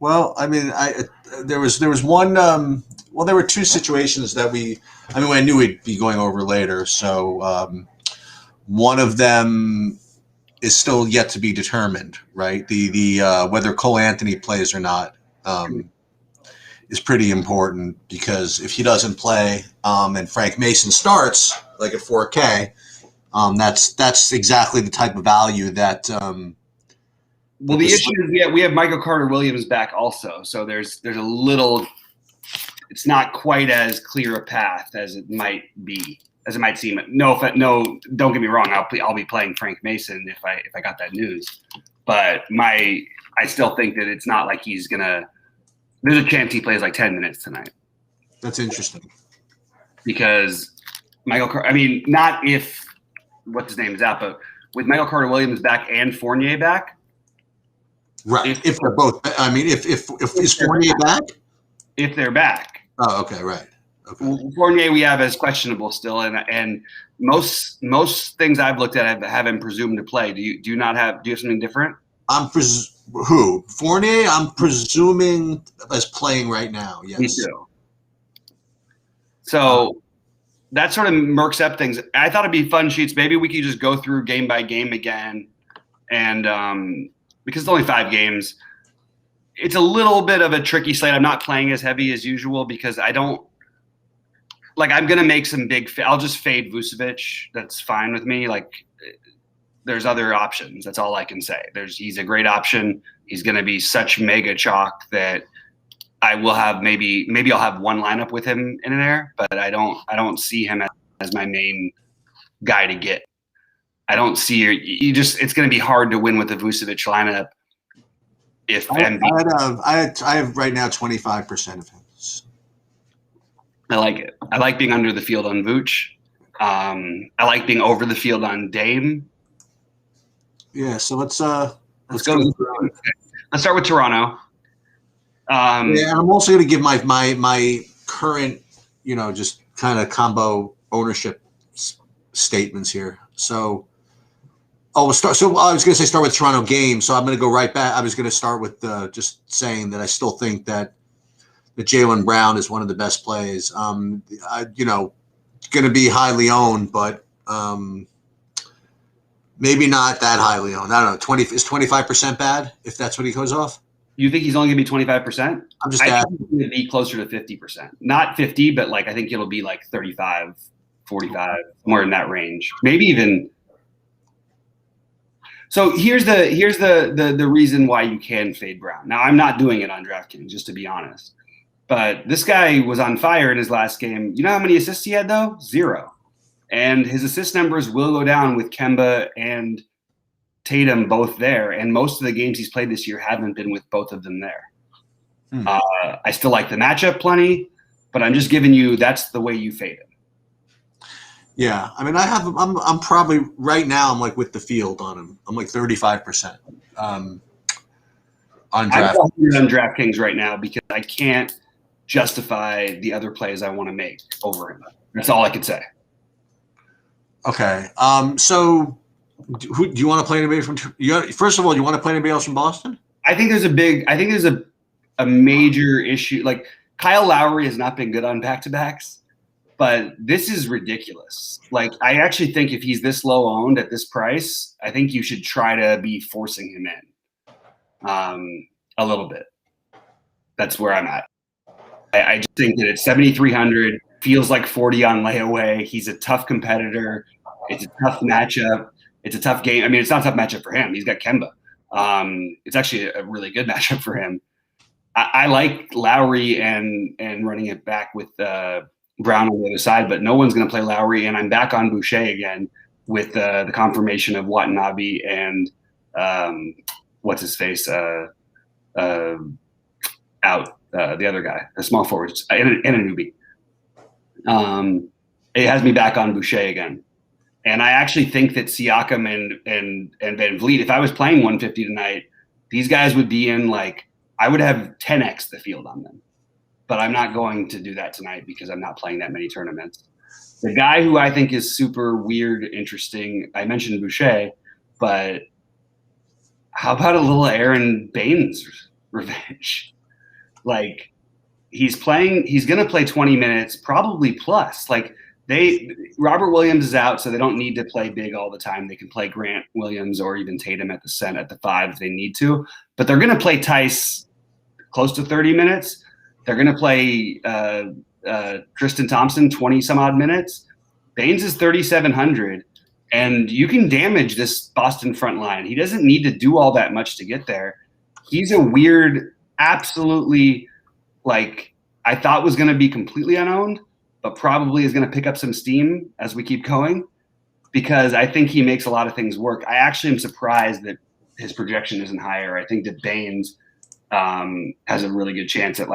Well, I mean, there was one. Well, there were two situations that I knew we'd be going over later. So one of them is still yet to be determined, right? The whether Cole Anthony plays or not is pretty important because if he doesn't play and Frank Mason starts like at 4K, that's exactly the type of value that. Well, the issue is we have Michael Carter Williams back also, so there's a little. It's not quite as clear a path as it might be, as it might seem. No, don't get me wrong. I'll be playing Frank Mason if I got that news, but I still think that it's not like he's gonna. There's a chance he plays like 10 minutes tonight. That's interesting because Michael Carter. I mean, not if what's his name is out, but with Michael Carter Williams back and Fournier back. Right. If they're both, I mean, if is Fournier back? If they're back. Oh, okay, right. Okay. Fournier we have as questionable still, and most things I've looked at have him presumed to play. Do you have something different? Who Fournier? I'm presuming as playing right now. Yes. Me too. So that sort of murks up things. I thought it'd be fun sheets. Maybe we could just go through game by game again, and. Because it's only 5 games, it's a little bit of a tricky slate. I'm not playing as heavy as usual because I don't – like I'm going to make some big – I'll just fade Vucevic. That's fine with me. Like there's other options. That's all I can say. He's a great option. He's going to be such mega chalk that I will have maybe I'll have one lineup with him in there, but I don't see him as my main guy to get. I don't see it's going to be hard to win with the Vucevic lineup. If I have right now 25% of him. I like it. I like being under the field on Vooch. I like being over the field on Dame. Yeah, so let's go. Let's start with Toronto. Yeah, and I'm also going to give my current, just kind of combo ownership statements here. So. I was going to say start with Toronto game, so I'm going to go right back. I was going to start with just saying that I still think that Jaylen Brown is one of the best plays. Going to be highly owned, but maybe not that highly owned. I don't know. Is 25% bad if that's what he goes off? You think he's only going to be 25%? I'm just I think he's going to be closer to 50%. Not 50, but I think it'll be like 35, 45, somewhere in that range. Maybe even. So here's the reason why you can fade Brown. Now I'm not doing it on DraftKings, just to be honest. But this guy was on fire in his last game. You know how many assists he had though? 0. And his assist numbers will go down with Kemba and Tatum both there. And most of the games he's played this year haven't been with both of them there. I still like the matchup plenty, but I'm just giving you that's the way you fade him. Yeah, I mean, I'm probably right now. I'm like with the field on him. I'm like 35% on DraftKings. On DraftKings right now because I can't justify the other plays I want to make over him. That's all I could say. Okay. So, do you want to play anybody from? First of all, do you want to play anybody else from Boston? I think there's a major issue. Like Kyle Lowry has not been good on back-to-backs. But this is ridiculous. Like, I actually think if he's this low owned at this price, I think you should try to be forcing him in a little bit. That's where I'm at. I just think that at 7,300, feels like 40 on layaway. He's a tough competitor. It's a tough matchup. It's a tough game. I mean, it's not a tough matchup for him. He's got Kemba. It's actually a really good matchup for him. I like Lowry and running it back with Brown on the other side, but no one's going to play Lowry, and I'm back on Boucher again with the confirmation of Watanabe and what's his face out the other guy, the small forward, and Anunoby. It has me back on Boucher again, and I actually think that Siakam and Van Vliet, if I was playing 150 tonight, these guys would be in I would have 10x the field on them. But I'm not going to do that tonight because I'm not playing that many tournaments. The guy who I think is super weird, interesting, I mentioned Boucher, but how about a little Aaron Baines revenge. Like he's going to play 20 minutes, probably plus. Like Robert Williams is out, so they don't need to play big all the time. They can play Grant Williams or even Tatum at the 5 if they need to. But they're going to play Tice close to 30 minutes. They're going to play Tristan Thompson 20 some odd minutes. Baynes is 3,700, and you can damage this Boston front line. He doesn't need to do all that much to get there. He's a weird, absolutely, like I thought was going to be completely unowned, but probably is going to pick up some steam as we keep going, because I think he makes a lot of things work. I actually am surprised that his projection isn't higher. I think that Baynes has a really good chance at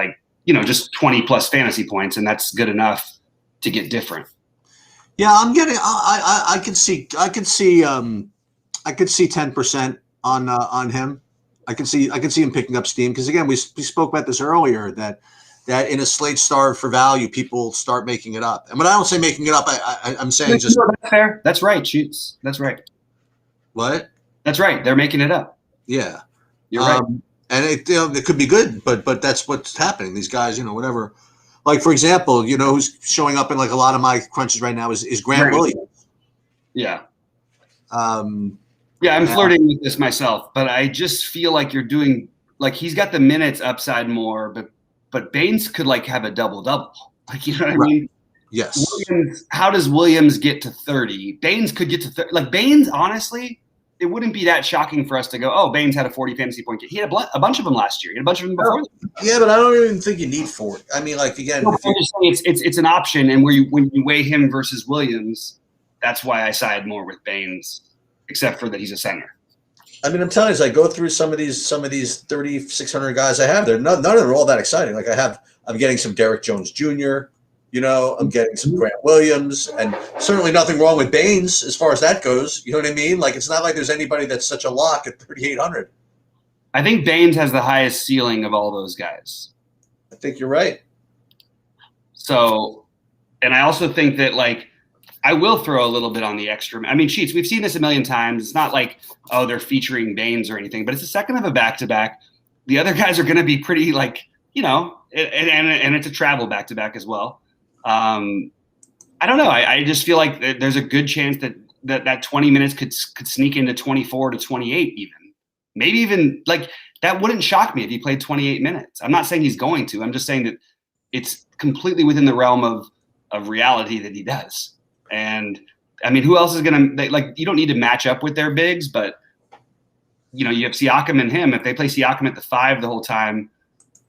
just 20 plus fantasy points, and that's good enough to get different. Yeah, I'm getting. I could see 10% on him. I can see him picking up steam, because again, we spoke about this earlier, that in a slate starved for value, people start making it up. And when I don't say making it up, I'm saying just that's fair. That's right, Shoots. That's right. What? That's right. They're making it up. Yeah, you're right. And it could be good, but that's what's happening. These guys, whatever. Like, for example, who's showing up in like a lot of my crunches right now is Grant Williams. Yeah. Yeah, I'm flirting with this myself, but I just feel like you're doing he's got the minutes upside more, but Baynes could have a double-double. Like, you know what I mean? Yes. How does Williams get to 30? Baynes could get to 30. Like, Baynes, honestly, it wouldn't be that shocking for us to go, oh, Baynes had a 40 fantasy point game. He had a bunch of them last year. He had a bunch of them before. Yeah, but I don't even think you need 40. I mean, again, it's an option, and when you weigh him versus Williams, that's why I side more with Baynes, except for that he's a center. I mean, I'm telling you, as I go through some of these 3,600 guys I have there, none of them are all that exciting. Like I'm getting some Derek Jones Jr., I'm getting some Grant Williams, and certainly nothing wrong with Baynes as far as that goes. You know what I mean? Like, it's not like there's anybody that's such a lock at 3,800. I think Baynes has the highest ceiling of all those guys. I think you're right. So, and I also think that I will throw a little bit on the extra. I mean, Sheets, we've seen this a million times. It's not like, oh, they're featuring Baynes or anything, but it's the second of a back-to-back. The other guys are going to be pretty and it's a travel back-to-back as well. I don't know. I just feel like there's a good chance that 20 minutes could sneak into 24 to 28 even. Maybe even that wouldn't shock me if he played 28 minutes. I'm not saying he's going to. I'm just saying that it's completely within the realm of reality that he does. And I mean, who else is going to you don't need to match up with their bigs, but you have Siakam and him. If they play Siakam at the 5 the whole time,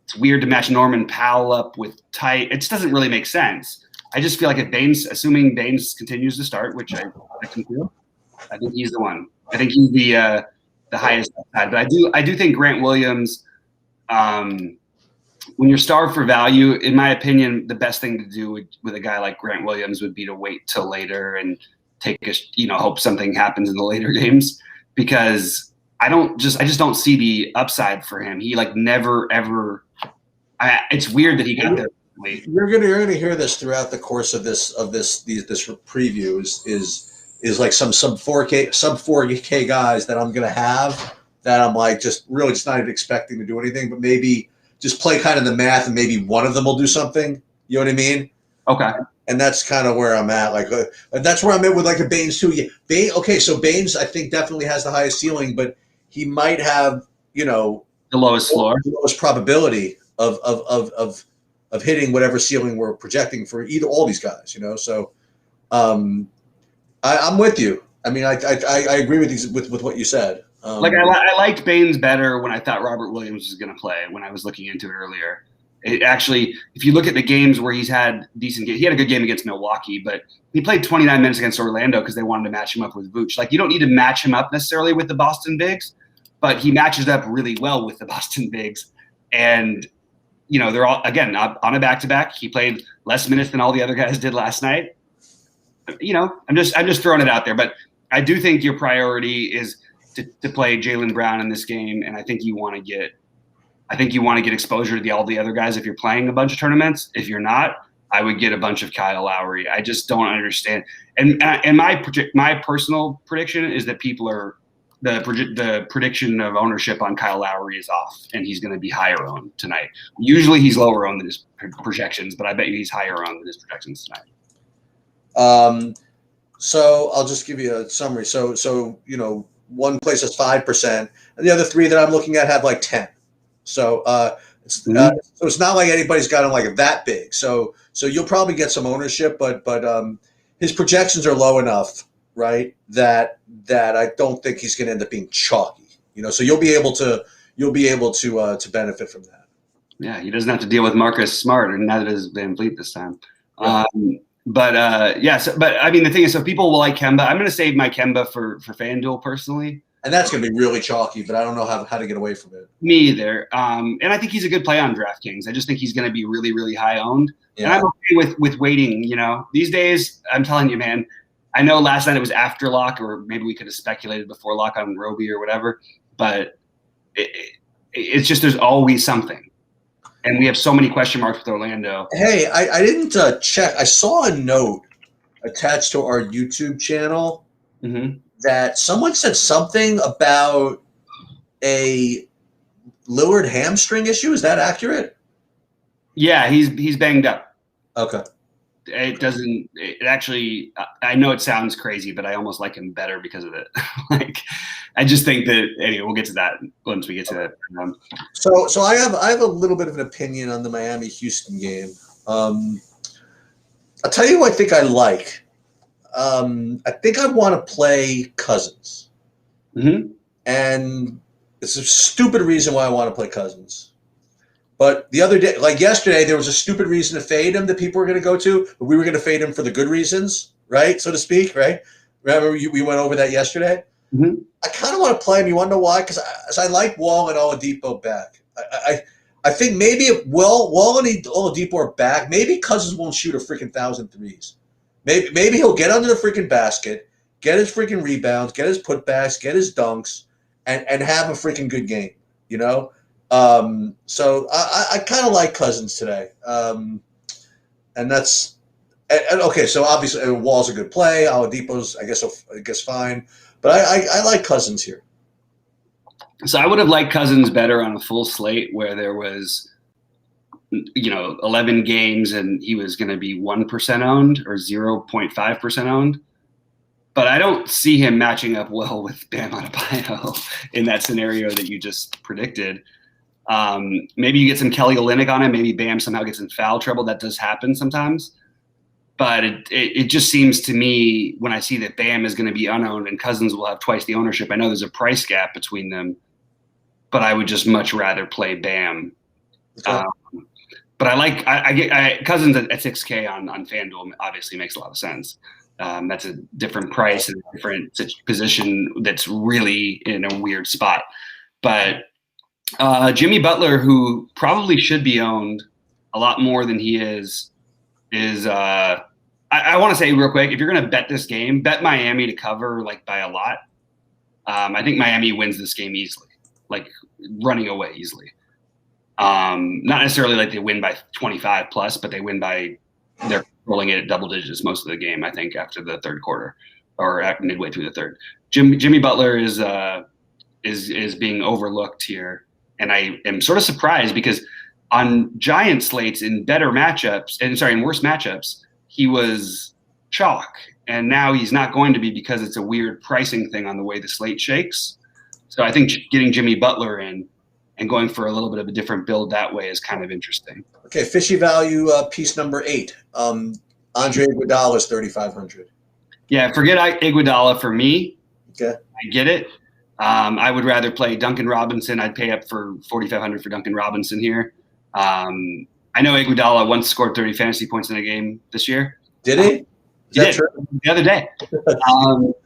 it's weird to match Norman Powell up with Tight. It just doesn't really make sense. I just feel like if assuming Baynes continues to start, which I can feel, I think he's the one. I think he's the highest upside. But I do think Grant Williams, when you're starved for value, in my opinion, the best thing to do with a guy like Grant Williams would be to wait till later and hope something happens in the later games, because I just don't see the upside for him. He never ever. It's weird that he got there late. You're gonna hear this throughout the course of this preview is like some sub 4K guys that I'm gonna have that I'm just not even expecting to do anything, but maybe just play kind of the math and maybe one of them will do something. You know what I mean? Okay. And that's kind of where I'm at. That's where I'm at with a Baynes too. Yeah. Okay, so Baynes I think definitely has the highest ceiling, but he might have the lowest floor, the lowest probability of hitting whatever ceiling we're projecting for all these guys. So I'm with you. I mean, I agree with what you said. I liked Baynes better when I thought Robert Williams was going to play, when I was looking into it earlier. It actually, if you look at the games where he's had decent games, he had a good game against Milwaukee, but he played 29 minutes against Orlando because they wanted to match him up with Vooch. You don't need to match him up necessarily with the Boston bigs, but he matches up really well with the Boston bigs. And, they're all, again, on a back-to-back. He played less minutes than all the other guys did last night. I'm just throwing it out there, but I do think your priority is to play Jaylen Brown in this game, and I think you want to get exposure to all the other guys if you're playing a bunch of tournaments. If you're not, I would get a bunch of Kyle Lowry. I just don't understand. And my personal prediction is that people are the prediction of ownership on Kyle Lowry is off, and he's going to be higher owned tonight. Usually he's lower owned than his projections, but I bet you he's higher owned than his projections tonight. So I'll just give you a summary. So one place has 5%, and the other three that I'm looking at have like 10. So so it's not like anybody's got him like that big. So you'll probably get some ownership, but his projections are low enough, right? That I don't think he's going to end up being chalky. So you'll be able to benefit from that. Yeah, he doesn't have to deal with Marcus Smart, and neither does Van Vliet this time. Yeah. But I mean, the thing is, so people will like Kemba. I'm going to save my Kemba for FanDuel personally. And that's going to be really chalky, but I don't know how to get away from it. Me either. And I think he's a good play on DraftKings. I just think he's going to be really, really high owned. Yeah. And I'm okay with waiting. These days, I'm telling you, man. I know last night it was after lock, or maybe we could have speculated before lock on Roby or whatever. But it's just there's always something, and we have so many question marks with Orlando. Hey, I didn't check. I saw a note attached to our YouTube channel. Mm-hmm. That someone said something about a Lillard hamstring issue. Is that accurate? Yeah, he's banged up. Okay. It actually, I know it sounds crazy, but I almost like him better because of it. I just think that, anyway, we'll get to that once we get to that. So I have a little bit of an opinion on the Miami-Houston game. I'll tell you who I think I like. I think I want to play Cousins. Mm-hmm. And it's a stupid reason why I want to play Cousins. But the other day, like yesterday, there was a stupid reason to fade him that people were going to go to, but we were going to fade him for the good reasons, right? So to speak, right? Remember we went over that yesterday? Mm-hmm. I kind of want to play him. You want to know why? Because I like Wall and Oladipo back. I think maybe if Wall and Oladipo are back, maybe Cousins won't shoot a freaking 1,000 threes. Maybe he'll get under the freaking basket, get his freaking rebounds, get his putbacks, get his dunks, and have a freaking good game, So I kind of like Cousins today. And that's okay. So obviously Wall's a good play. Oladipo's, I guess fine. But I like Cousins here. So I would have liked Cousins better on a full slate where there was, 11 games and he was going to be 1% owned or 0.5% owned. But I don't see him matching up well with Bam Adebayo in that scenario that you just predicted. Maybe you get some Kelly Olynyk on him. Maybe Bam somehow gets in foul trouble. That does happen sometimes. But it just seems to me when I see that Bam is going to be unowned and Cousins will have twice the ownership. I know there's a price gap between them, but I would just much rather play Bam. Okay. But I get Cousins at 6K on FanDuel obviously makes a lot of sense. That's a different price and a different position that's really in a weird spot. But Jimmy Butler, who probably should be owned a lot more than he is I want to say real quick, if you're going to bet this game, bet Miami to cover by a lot. I think Miami wins this game easily, running away easily. Not necessarily they win by 25 plus, but they win by they're rolling it at double digits most of the game, I think, after the third quarter or midway through the third. Jimmy Butler is being overlooked here. And I am sort of surprised because on giant slates in in worse matchups, he was chalk. And now he's not going to be because it's a weird pricing thing on the way the slate shakes. So I think getting Jimmy Butler in and going for a little bit of a different build that way is kind of interesting. Okay, fishy value piece number 8. Andre Iguodala is 3,500. Yeah, forget Iguodala for me. Okay. I get it. I would rather play Duncan Robinson. I'd pay up for 4,500 for Duncan Robinson here. I know Iguodala once scored 30 fantasy points in a game this year. Did he? He did the other day.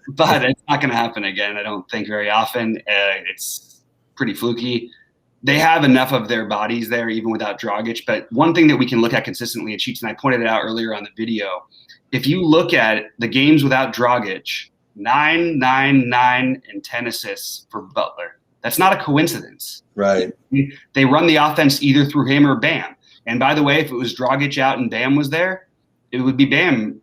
But it's not going to happen again, I don't think, very often. It's pretty fluky. They have enough of their bodies there, even without Dragic. But one thing that we can look at consistently at Cheats, and I pointed it out earlier on the video, if you look at the games without Dragic, 9, 9, 9, and 10 assists for Butler. That's not a coincidence. Right. They run the offense either through him or Bam. And by the way, if it was Dragic out and Bam was there, it would be Bam,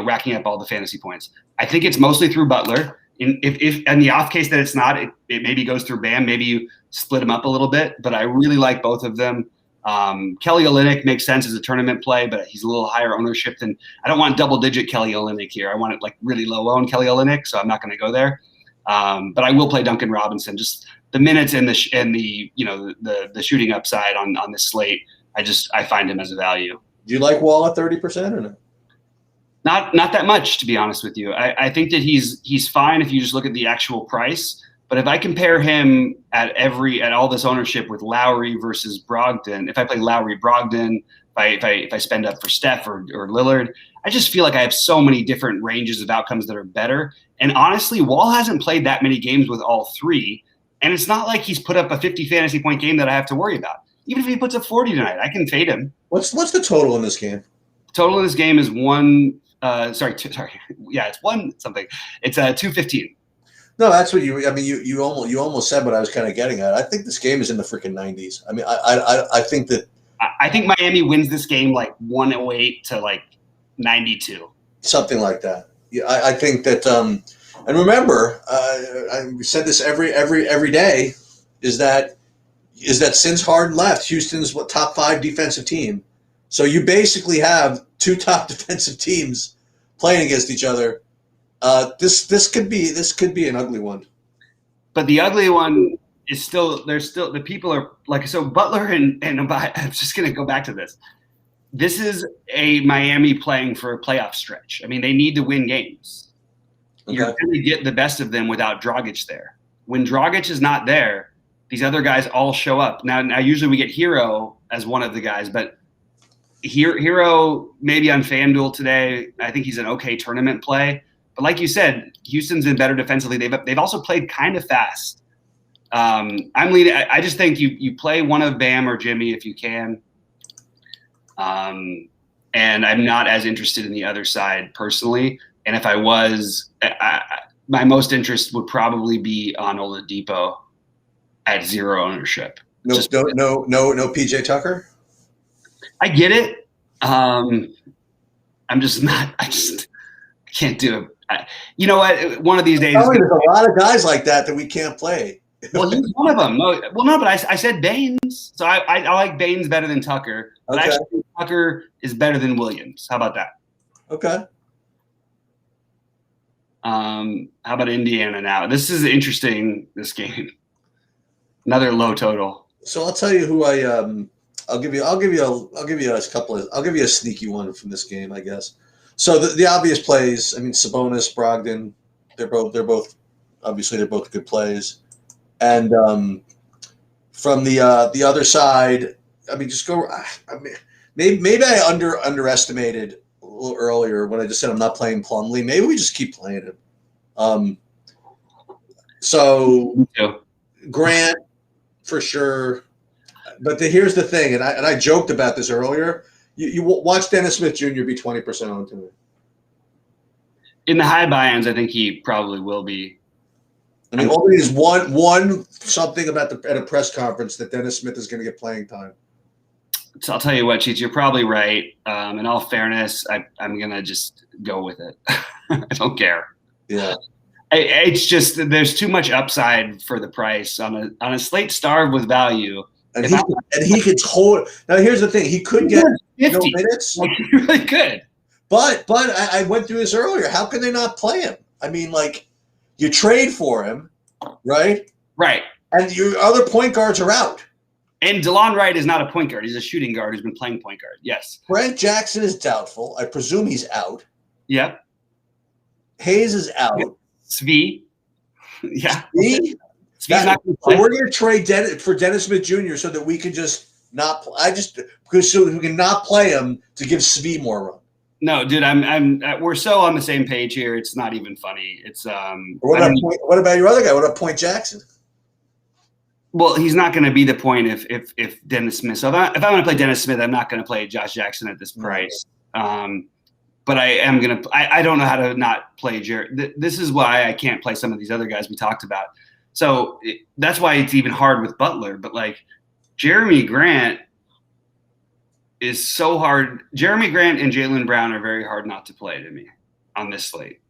racking up all the fantasy points. I think it's mostly through Butler. If in the off case that it's not, it maybe goes through Bam. Maybe you split them up a little bit. But I really like both of them. Kelly Olynyk makes sense as a tournament play, but he's a little higher ownership than. I don't want double-digit Kelly Olynyk here. I want it like really low-owned Kelly Olynyk, so I'm not going to go there. But I will play Duncan Robinson. Just the minutes and the shooting upside on this slate. I find him as a value. Do you like Wall at 30% or no? Not that much, to be honest with you. I think that he's fine if you just look at the actual price. But if I compare him at all this ownership with Lowry versus Brogdon, if I play Lowry Brogdon, if I spend up for Steph or Lillard, I just feel like I have so many different ranges of outcomes that are better. And honestly, Wall hasn't played that many games with all three, and it's not like he's put up a 50 fantasy point game that I have to worry about. Even if he puts up 40 tonight, I can fade him. What's the total in this game? The total in this game is it's one something. It's 215. No, that's what you almost said what I was kind of getting at. I think this game is in the freaking 90s. I mean, I think that I think Miami wins this game like 108 to like 92, something like that. Yeah, I think that. And remember, I said this every day is that since Harden left, Houston's top 5 defensive team. So you basically have 2 top defensive teams playing against each other. This could be an ugly one. But the ugly one is the people are like, so Butler and I'm just going to go back to this. This is a Miami playing for a playoff stretch. I mean, they need to win games. Okay. You're going to get the best of them without Dragic there. When Dragic is not there, these other guys all show up. Now usually we get Hero as one of the guys, but Hero maybe on FanDuel today. I think he's an okay tournament play. But like you said, Houston's been better defensively. They've also played kind of fast. I'm leading. I just think you play one of Bam or Jimmy if you can. And I'm not as interested in the other side personally. And if I was, my most interest would probably be on Oladipo at 0 ownership. No PJ Tucker. I get it. I'm just not. I can't do it. You know what? One of these days, there's a lot of guys like that we can't play. Well, he's one of them. No, but I said Baines, so I like Baines better than Tucker. But okay. Actually, Tucker is better than Williams. How about that? Okay. How about Indiana now? This is interesting. This game, another low total. So I'll tell you who I'll give you a sneaky one from this game, I guess. So the obvious plays, I mean, Sabonis, Brogdon, they're both good plays. And from the other side, I mean, just go. I mean, maybe I underestimated a little earlier when I just said I'm not playing Plumlee. Maybe we just keep playing him. So Grant for sure. But here's the thing, and I joked about this earlier. You watch Dennis Smith Jr. be 20% on tonight. In the high buy-ins, I think he probably will be. I mean, all is one something about at a press conference that Dennis Smith is going to get playing time. So I'll tell you what, Cheats, you're probably right. In all fairness, I'm going to just go with it. I don't care. Yeah. It's just there's too much upside for the price on a slate starved with value. And he could hold. Now here's the thing: he could get 50 minutes. Like, he really could. But I went through this earlier. How can they not play him? I mean, like, you trade for him, right? Right. And your other point guards are out. And DeLon Wright is not a point guard. He's a shooting guard who's been playing point guard. Yes. Brent Jackson is doubtful. I presume he's out. Yep. Hayes is out. Svi. Yeah. Svi's not going to play. We're going to trade for Dennis Smith Jr. so that we can just not. So we can not play him to give Svi more run. No, dude, we're so on the same page here. It's not even funny. It's what about your other guy? What about Point Jackson? Well, he's not going to be the point if Dennis Smith. So if I'm going to play Dennis Smith, I'm not going to play Josh Jackson at this price. But I am going to. I don't know how to not play Jared. This is why I can't play some of these other guys we talked about. So that's why it's even hard with Butler. But like Jeremy Grant is so hard. Jeremy Grant and Jaylen Brown are very hard not to play to me on this slate.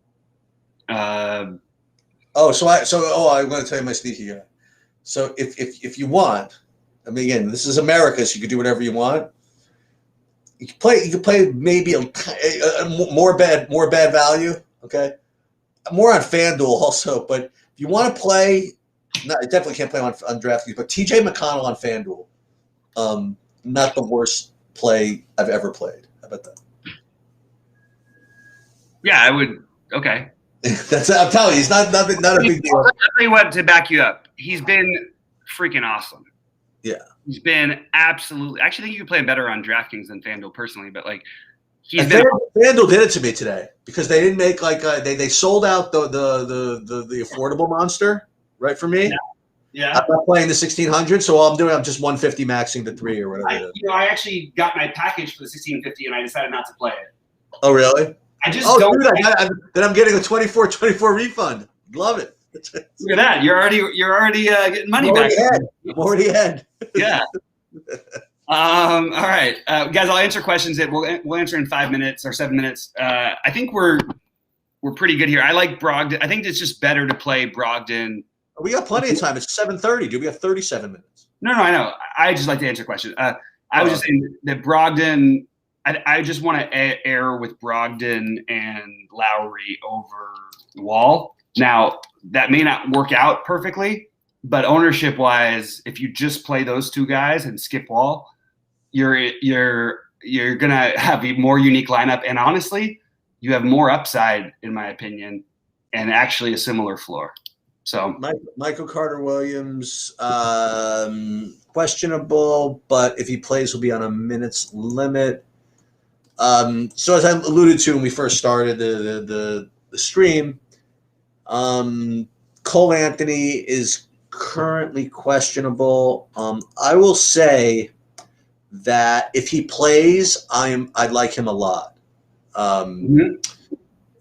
I'm going to tell you my sneaky guy. So if you want, I mean, again, this is America, so you can do whatever you want. You can play maybe a more bad value. Okay, more on FanDuel also, but if you want to play, no, I definitely can't play on DraftKings. But TJ McConnell on FanDuel, not the worst play I've ever played. How about that? Yeah, I would. Okay. I'm telling you, he's not a big deal. I'll tell you what, to back you up, he's been freaking awesome. Yeah, he's been absolutely. Actually, I think you can play him better on DraftKings than FanDuel personally, but like he's been. FanDuel did it to me today because they didn't make they sold out the affordable monster right for me. Yeah. I'm not playing the 1600, so all I'm doing, I'm just 150 maxing the 3 or whatever. I actually got my package for the 1650 and I decided not to play it. Oh really? I just don't. Dude, then I'm getting a 24 refund. Love it. Look at that! You're already getting money back. I'm already ahead. Yeah. All right, guys. I'll answer questions that we'll answer in 5 minutes or 7 minutes. I think we're pretty good here. I like Brogdon. I think it's just better to play Brogdon. We got plenty of time. It's 7:30. Dude, we have 37 minutes. No, I know. I just like to answer questions. I was just saying that Brogdon. I just want to err with Brogdon and Lowry over Wall. Now, that may not work out perfectly, but ownership-wise, if you just play those two guys and skip Wall, you're gonna have a more unique lineup. And honestly, you have more upside, in my opinion, and actually a similar floor. So Michael Carter Williams, questionable, but if he plays, he'll be on a minutes limit. So as I alluded to when we first started the stream, Cole Anthony is currently questionable. I will say that if he plays, I'd like him a lot. And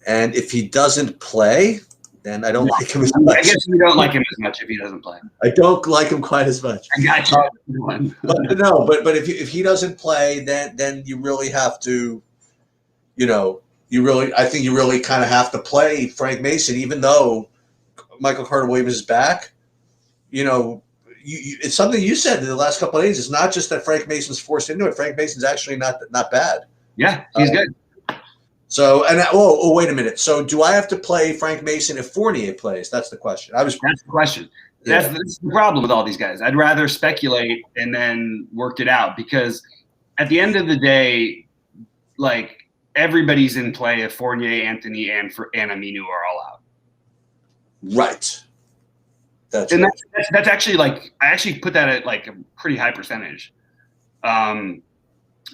if he doesn't play, then I don't like him as much. I guess you don't like him as much if he doesn't play. I don't like him quite as much. I got you. But if he doesn't play, then you really have to, I think you really kind of have to play Frank Mason, even though Michael Carter Williams is back. It's something you said in the last couple of days. It's not just that Frank Mason's forced into it. Frank Mason's actually not bad. Yeah, he's good. So, wait a minute. So, do I have to play Frank Mason if Fournier plays? That's the question. That's the question. Yeah. That's the problem with all these guys. I'd rather speculate and then work it out because at the end of the day, like everybody's in play if Fournier, Anthony, and Aminu are all out. Right. That's actually like I actually put that at like a pretty high percentage.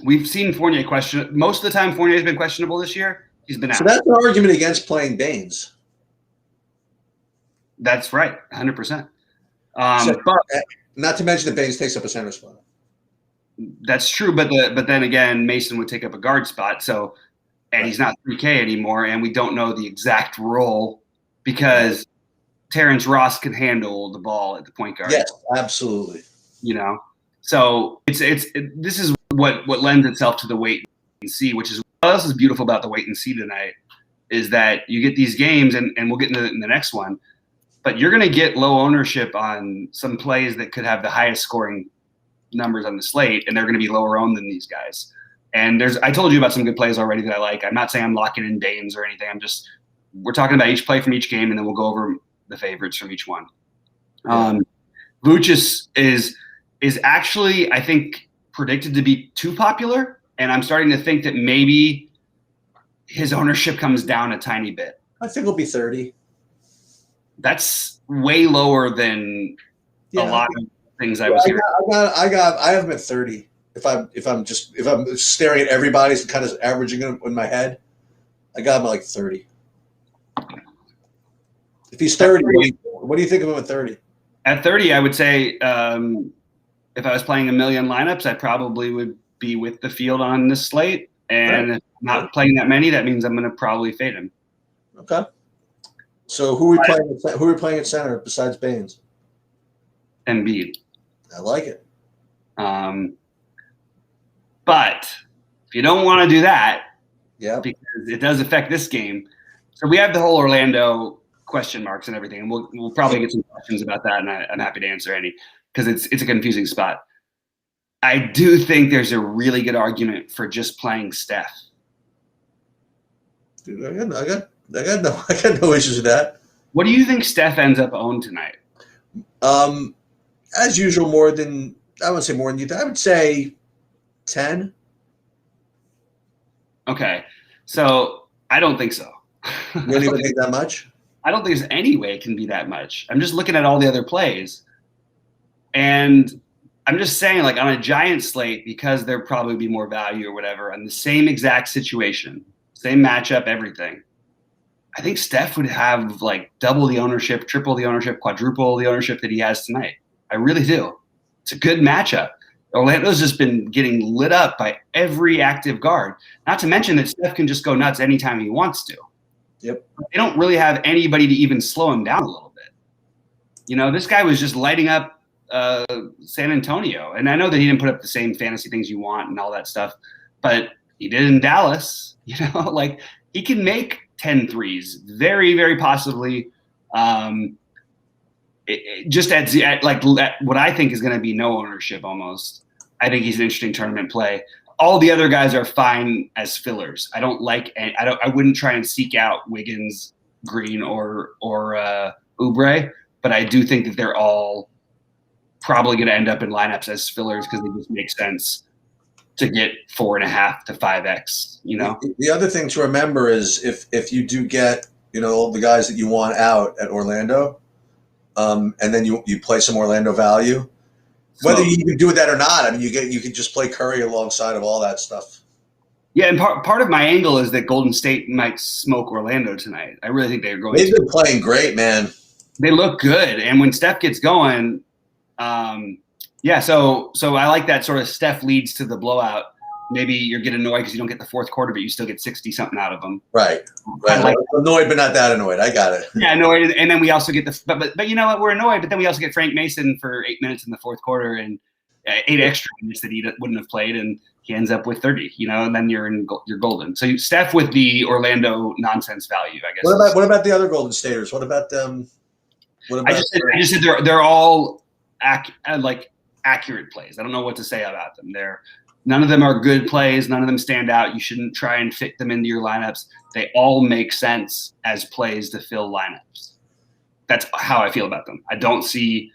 We've seen Fournier question most of the time. Fournier's been questionable this year. He's been out. So that's an argument against playing Baines. That's right, 100%. But not to mention that Baines takes up a center spot. That's true, but then again, Mason would take up a guard spot. So, and he's not 3K anymore, and we don't know the exact role because Terrence Ross can handle the ball at the point guard. Yes, absolutely. So this is what lends itself to the wait and see, which is what else is beautiful about the wait and see tonight is that you get these games, and we'll get into it in the next one, but you're going to get low ownership on some plays that could have the highest scoring numbers on the slate, and they're going to be lower owned than these guys. And I told you about some good plays already that I like. I'm not saying I'm locking in Baines or anything. We're talking about each play from each game, and then we'll go over the favorites from each one. Vooch is actually, I think, predicted to be too popular, and I'm starting to think that maybe his ownership comes down a tiny bit. I think it'll be 30. That's way lower than a lot of things I was hearing. I have him at 30. If I'm staring at everybody's and kind of averaging them in my head, I got him at like 30. If he's 30, what do you think of him at 30? At 30, I would say if I was playing a million lineups, I probably would be with the field on this slate. And if I'm not playing that many, that means I'm going to probably fade him. Okay. So who are we playing at center besides Baines? Embiid. I like it. But if you don't want to do that, because it does affect this game. So we have the whole Orlando question marks and everything, and we'll probably get some questions about that, and I'm happy to answer any because it's a confusing spot. I do think there's a really good argument for just playing Steph. Dude, I got no issues with that. What do you think Steph ends up owned tonight? As usual, more than I would say more than you. I would say 10. Okay, so I don't think so. You don't even think that much? I don't think there's any way it can be that much. I'm just looking at all the other plays, and I'm just saying, like on a giant slate, because there'd probably be more value or whatever, on the same exact situation, same matchup, everything. I think Steph would have like double the ownership, triple the ownership, quadruple the ownership that he has tonight. I really do. It's a good matchup. Orlando's just been getting lit up by every active guard. Not to mention that Steph can just go nuts anytime he wants to. Yep. They don't really have anybody to even slow him down a little bit. You know, this guy was just lighting up San Antonio. And I know that he didn't put up the same fantasy things you want and all that stuff, but he did in Dallas. You know, like he can make 10 threes, very, very possibly. Just at what I think is going to be no ownership almost. I think he's an interesting tournament play. All the other guys are fine as fillers. I wouldn't try and seek out Wiggins, Green, or Oubre, but I do think that they're all probably going to end up in lineups as fillers because they just make sense to get 4.5 to 5x. You know. The other thing to remember is if you do get the guys that you want out at Orlando, and then you play some Orlando value. Whether you can do that or not, I mean, you could just play Curry alongside of all that stuff. Yeah, and part of my angle is that Golden State might smoke Orlando tonight. I really think they're going. They've been playing great, man. They look good, and when Steph gets going, yeah. So I like that sort of Steph leads to the blowout. Maybe you get annoyed because you don't get the fourth quarter, but you still get 60 something out of them. Right. Like, annoyed, but not that annoyed. I got it. Yeah, annoyed, and then we also get but you know what? We're annoyed, but then we also get Frank Mason for 8 minutes in the fourth quarter and 8 extra minutes that he wouldn't have played, and he ends up with 30. You know, and then you're golden. So Steph with the Orlando nonsense value, I guess. What about the other Golden Staters? What about them? I just said they're all accurate plays. I don't know what to say about them. None of them are good plays. None of them stand out. You shouldn't try and fit them into your lineups. They all make sense as plays to fill lineups. That's how I feel about them. I don't see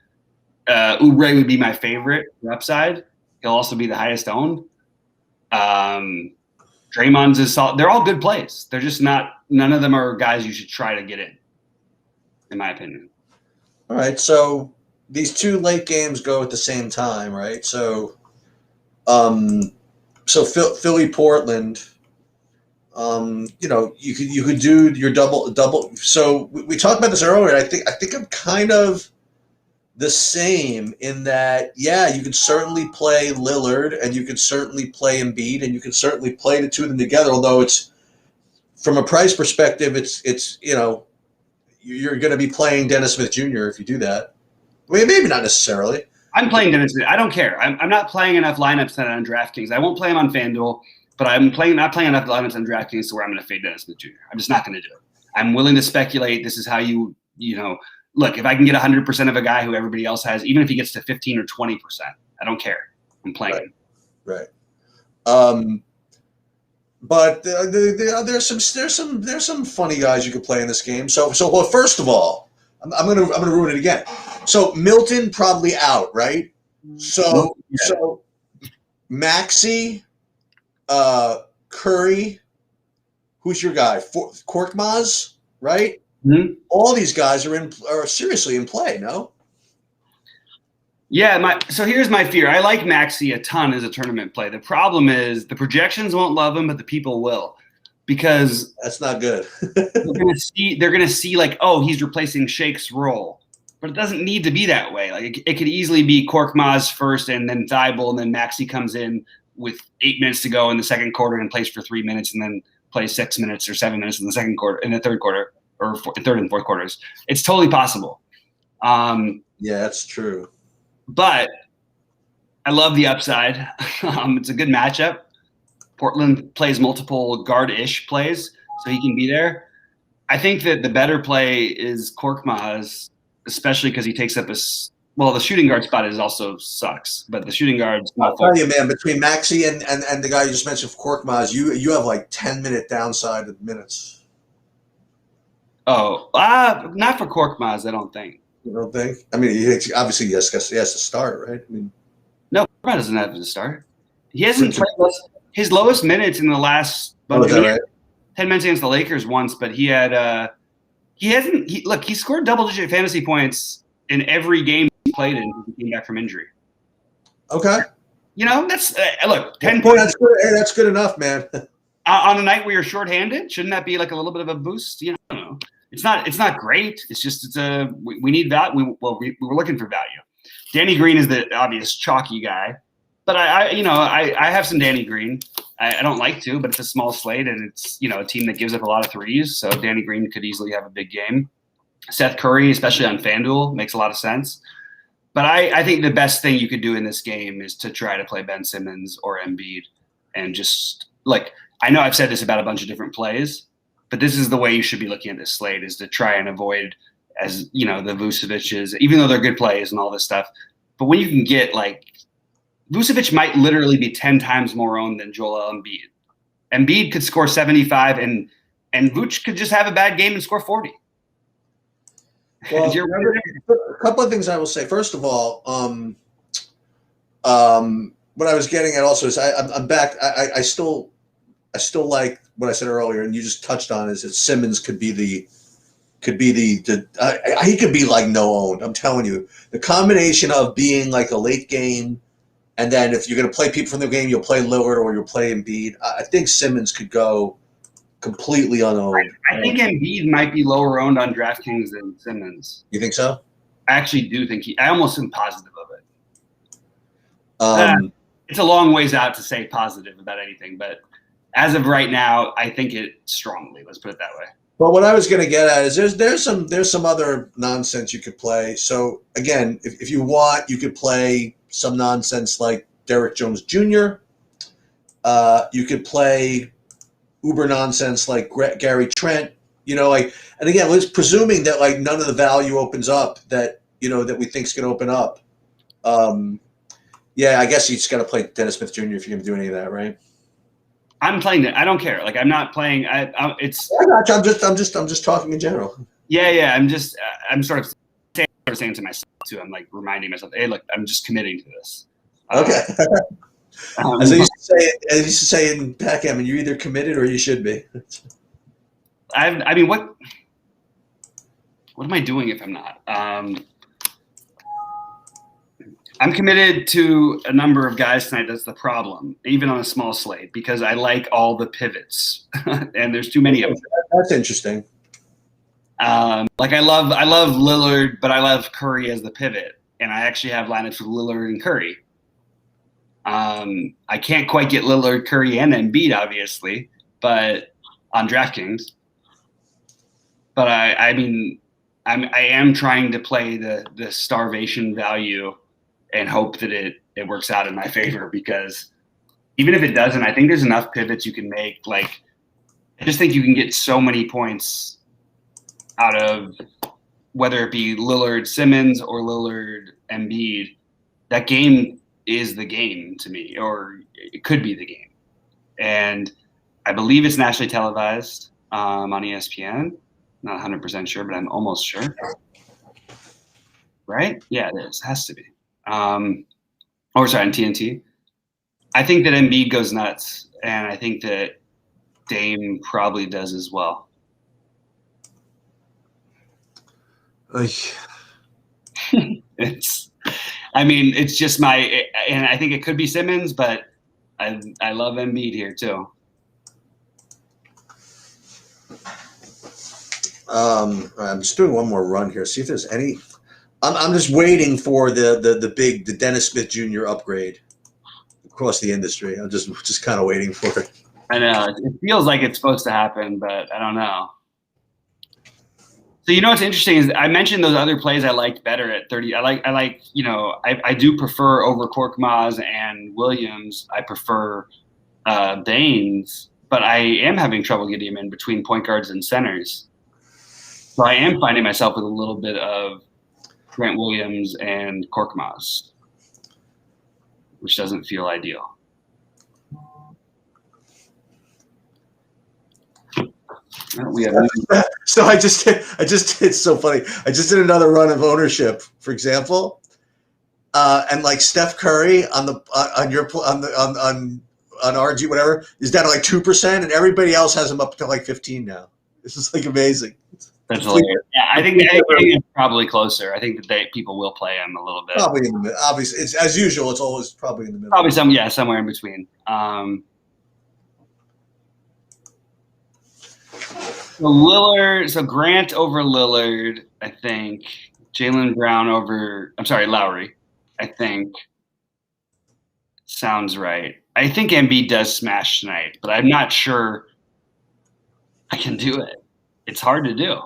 Oubre would be my favorite upside. He'll also be the highest owned. Draymond's is solid. They're all good plays. They're just not – none of them are guys you should try to get in my opinion. All right, so these two late games go at the same time, right? So Philly, Portland, you could do your double. So we talked about this earlier. I think I'm kind of the same in that, yeah, you could certainly play Lillard and you could certainly play Embiid and you could certainly play the two of them together. Although it's from a price perspective, it's you're going to be playing Dennis Smith Jr. if you do that. I mean, maybe not necessarily. I'm playing Dennis Smith. I don't care. I'm not playing enough lineups tonight on DraftKings. I won't play him on FanDuel, but I'm not playing enough lineups on DraftKings to where I'm going to fade Dennis Smith Jr. I'm just not going to do it. I'm willing to speculate. This is how look, if I can get 100% of a guy who everybody else has, even if he gets to 15 or 20%, I don't care. I'm playing him. Right. But there's some funny guys you could play in this game. So well, first of all, I'm gonna ruin it again. So Milton probably out, right? So Maxey, Curry, who's your guy? Korkmaz, right? Mm-hmm. All these guys are seriously in play, no? Yeah, so here's my fear. I like Maxey a ton as a tournament play. The problem is the projections won't love him, but the people will, because that's not good. they're gonna see like, oh, he's replacing Shake's role, but it doesn't need to be that way. Like it could easily be Korkmaz first, and then Thibault, and then Maxey comes in with 8 minutes to go in the second quarter and plays for 3 minutes, and then plays 6 minutes or 7 minutes in the second quarter, in the third quarter, or third and fourth quarters. It's totally possible. Yeah, that's true. But I love the upside. It's a good matchup. Portland plays multiple guard-ish plays, so he can be there. I think that the better play is Korkmaz, especially because he takes up the shooting guard spot is also sucks, but the shooting guard's I'll tell you, man, between Maxey and the guy you just mentioned, Korkmaz, you have like 10-minute downside of minutes. Oh, not for Korkmaz, I don't think. You don't think? I mean, obviously he has to start, right? I mean, no, Korkmaz doesn't have to start. He hasn't played his lowest minutes in the last. Right? 10 minutes against the Lakers once, but he had he scored double-digit fantasy points in every game he played in when he came back from injury. Okay. That's look, 10 points. That's good. Hey, that's good enough, man. On a night where you're shorthanded, shouldn't that be like a little bit of a boost? I don't know. It's not great. It's just we need that. We were looking for value. Danny Green is the obvious chalky guy, but I have some Danny Green. I don't like to, but it's a small slate, and it's a team that gives up a lot of threes. So Danny Green could easily have a big game. Seth Curry, especially on FanDuel, makes a lot of sense. But I think the best thing you could do in this game is to try to play Ben Simmons or Embiid, and just I know I've said this about a bunch of different plays, but this is the way you should be looking at this slate: is to try and avoid the Vucevic's, even though they're good plays and all this stuff. But when you can get Vucevic might literally be 10 times more owned than Joel Embiid. Embiid could score 75, and Vuce could just have a bad game and score 40. Well, a couple of things I will say. First of all, what I was getting at also is I'm back. I still like what I said earlier, and you just touched on is that Simmons he could be like no owned. I'm telling you, the combination of being like a late game. And then if you're going to play people from the game, you'll play Lillard or you'll play Embiid. I think Simmons could go completely unowned. I think Embiid might be lower owned on DraftKings than Simmons. You think so? I actually do think I almost am positive of it. It's a long ways out to say positive about anything, but as of right now, I think it strongly. Let's put it that way. Well, what I was going to get at is there's some other nonsense you could play. So again, if you want, you could play some nonsense like Derrick Jones Jr. You could play uber nonsense like Gary Trent. And again, let's presuming that none of the value opens up that that we think is going to open up. I guess you just got to play Dennis Smith Jr. if you're going to do any of that, right? I'm playing it. I don't care. I'm not playing. I'm just talking in general. Yeah. I'm sort of saying to myself too. I'm reminding myself, hey, look, I'm just committing to this. Okay. As I used to say in backgammon, you're either committed or you should be. I mean, what am I doing if I'm not? I'm committed to a number of guys tonight. That's the problem, even on a small slate, because I like all the pivots, and there's too many of them. That's interesting. I love Lillard, but I love Curry as the pivot, and I actually have lineups with Lillard and Curry. I can't quite get Lillard, Curry, and Embiid, obviously, but on DraftKings. But I am trying to play the starvation value and hope that it works out in my favor, because even if it doesn't, I think there's enough pivots you can make. I just think you can get so many points out of whether it be Lillard Simmons or Lillard Embiid. That game is the game to me, or it could be the game. And I believe it's nationally televised on ESPN. Not 100% sure, but I'm almost sure. Right? Yeah, it is. It has to be. On TNT. I think that Embiid goes nuts, and I think that Dame probably does as well. It's just and I think it could be Simmons, but I love Embiid here too. I'm just doing one more run here. See if there's any. I'm just waiting for the Dennis Smith Jr. upgrade across the industry. I'm just kind of waiting for it. I know it feels like it's supposed to happen, but I don't know. So what's interesting is I mentioned those other plays I liked better at 30. I do prefer over Korkmaz and Williams. I prefer Baines, but I am having trouble getting him in between point guards and centers. So I am finding myself with a little bit of Grant Williams and Korkmaz, which doesn't feel ideal. We have So it's so funny. I just did another run of ownership, for example, and like Steph Curry on RG whatever is down to like 2%, and everybody else has him up to like 15 now. This is like amazing. That's hilarious. Yeah, I think it's probably closer. I think that people will play him a little bit. Probably in the middle. Obviously, it's as usual. It's always probably in the middle. Probably somewhere in between. So Lillard, so Grant over Lillard, I think. Jaylen Brown over, Lowry, I think. Sounds right. I think Embiid does smash tonight, but I'm not sure I can do it. It's hard to do.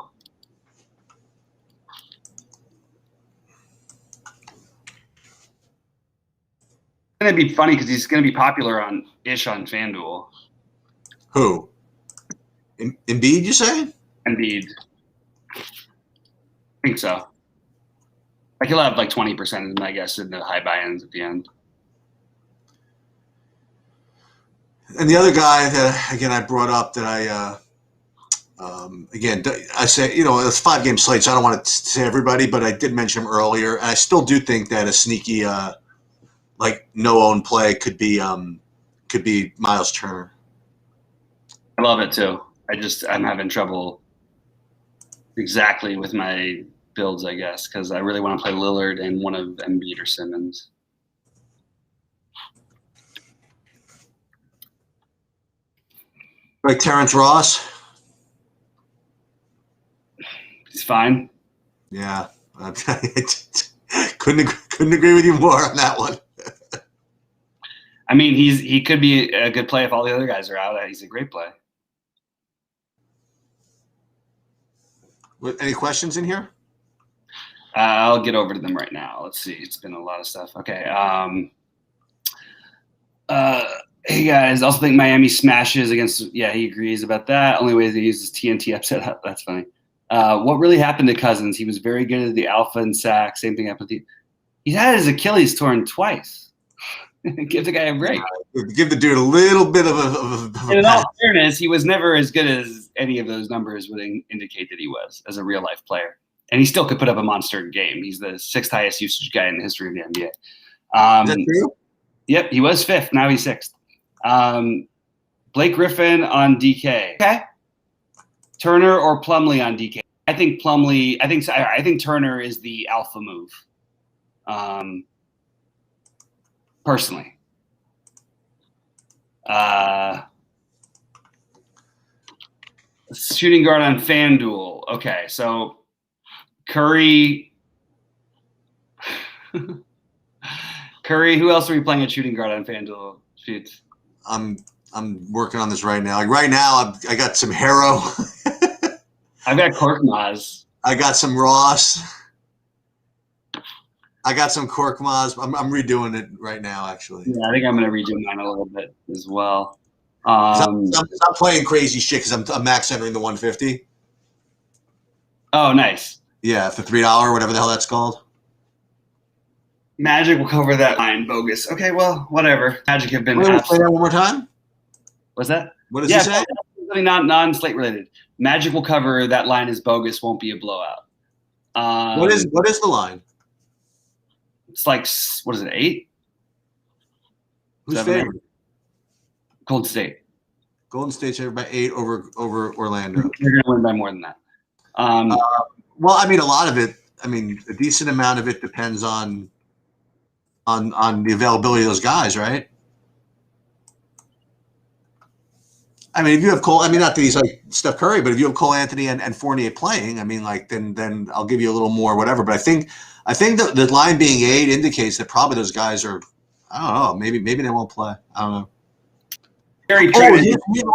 It's going to be funny because he's going to be popular on FanDuel. Who? Embiid, you say? Embiid. I think so. Like he'll have like 20%, I guess, in the high buy-ins at the end. And the other guy that, again, I brought up that I say, it's 5-game slate, so I don't want to say everybody, but I did mention him earlier. And I still do think that a sneaky, no-own play could be Miles Turner. I love it, too. I'm having trouble exactly with my builds, I guess, because I really want to play Lillard and one of Embiid or Simmons. Like Terrence Ross? He's fine. Yeah. Couldn't agree with you more on that one. I mean, he could be a good play if all the other guys are out. He's a great play. Any questions in here? I'll get over to them right now. Let's see. It's been a lot of stuff. Okay. Hey guys, also think Miami smashes against. Yeah, he agrees about that. Only way they use is TNT upset. That's funny. What really happened to Cousins? He was very good at the alpha and sack. Same thing happened with he's had his Achilles torn twice. Give the guy a break. Give the dude a little bit of a in all fairness, he was never as good as any of those numbers would indicate that he was as a real life player. And he still could put up a monster game. He's the 6th highest usage guy in the history of the NBA. Is that true? Yep, he was 5th. Now he's 6th. Blake Griffin on DK. Okay. Turner or Plumlee on DK. I think Turner is the alpha move. Personally. Shooting guard on FanDuel. Okay, so Curry. Who else are we playing at shooting guard on FanDuel? Shoots. I'm working on this right now. Like right now, I got some Harrow. I've got Korkmaz. I got some Ross. I got some Korkmaz. I'm redoing it right now, actually. Yeah, I think I'm going to redo mine a little bit as well. I'm playing crazy shit because I'm max entering the 150. Oh, nice. Yeah, for $3, whatever the hell that's called. Magic will cover that line, bogus. Okay, well, whatever. Magic have been. Play that one more time. What's that? What does he say? Not non-slate related. Magic will cover that line is bogus. Won't be a blowout. What is the line? It's like, what is it, 8? Who's favored? Golden State. Golden State's favored by 8 over Orlando. You're going to win by more than that. Well, I mean, a lot of it. I mean, a decent amount of it depends on the availability of those guys, right? I mean, if you have Cole, I mean, not that he's like Steph Curry, but if you have Cole Anthony and Fournier playing, I mean, like then I'll give you a little more, whatever. But I think the line being 8 indicates that probably those guys are, I don't know, maybe they won't play. I don't know. Gary Trent.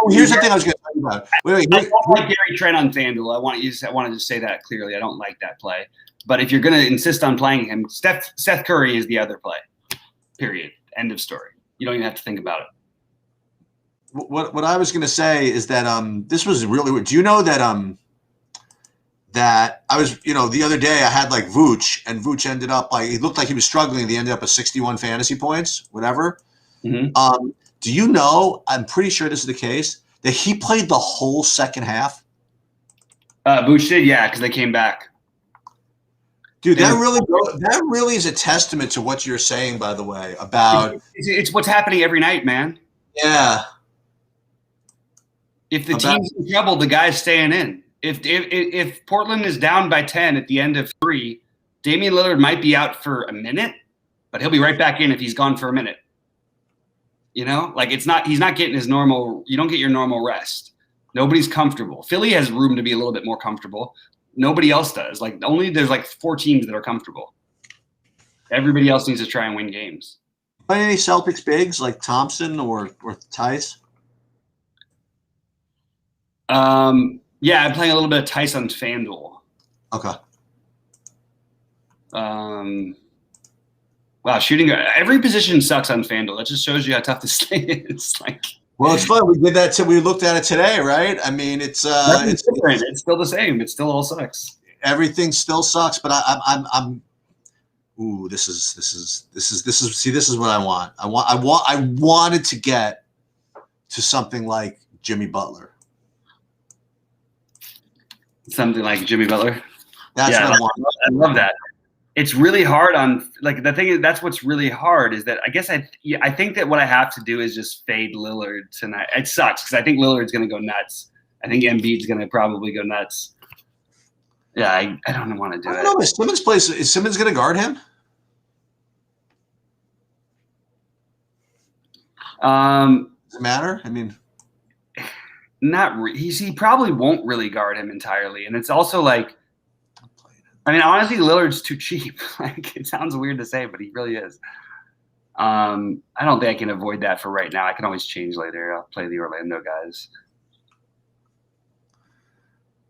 Here's the thing I was going to talk about. I don't like Gary Trent on FanDuel. I want to just say that clearly. I don't like that play. But if you're going to insist on playing him, Seth Curry is the other play. Period. End of story. You don't even have to think about it. What I was going to say is that this was really weird. Do you know that that I was, the other day I had like Vooch, and Vooch ended up like, he looked like he was struggling. He ended up with 61 fantasy points, whatever. Do you know, I'm pretty sure this is the case, that he played the whole second half? Vooch did, yeah, because they came back. Dude, that really is a testament to what you're saying, by the way, about it's what's happening every night, man. Yeah. If the team's in trouble, the guy's staying in. If Portland is down by 10 at the end of 3, Damian Lillard might be out for a minute, but he'll be right back in if he's gone for a minute. Like he's not getting his normal. You don't get your normal rest. Nobody's comfortable. Philly has room to be a little bit more comfortable. Nobody else does. Like there's like 4 teams that are comfortable. Everybody else needs to try and win games. Play any Celtics bigs like Thompson or Tice? Yeah, I'm playing a little bit of Tice on FanDuel. Okay. Wow, shooting every position sucks on FanDuel. That just shows you how tough this thing is. Well, it's fun. We did that. We looked at it today, right? I mean, it's different. It's still the same. It still all sucks. Everything still sucks, but I'm. Ooh, this is. See, this is what I want. I wanted to get to something like Jimmy Butler. Something like Jimmy Butler. That's what I want. I love that. It's really hard on the thing is that's what's really hard is that I guess I think that what I have to do is just fade Lillard tonight. It sucks because I think Lillard's going to go nuts. I think Embiid's going to probably go nuts. Yeah, I don't want to do it. No, Simmons plays. Is Simmons going to guard him? Does it matter? I mean, he probably won't really guard him entirely, and it's also like. I mean, honestly, Lillard's too cheap. It sounds weird to say, but he really is. I don't think I can avoid that for right now. I can always change later. I'll play the Orlando guys.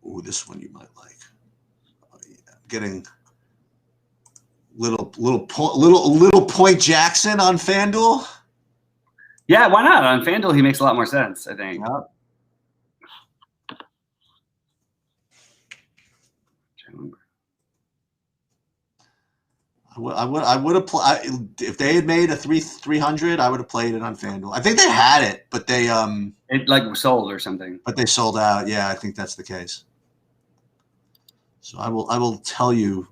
Ooh, this one you might like. Oh, yeah. Getting little Point Jackson on FanDuel. Yeah, why not? On FanDuel, he makes a lot more sense, I think. Yep. I would have if they had made a 300. I would have played it on FanDuel. I think they had it, but they it sold or something. But they sold out. Yeah, I think that's the case. So I will tell you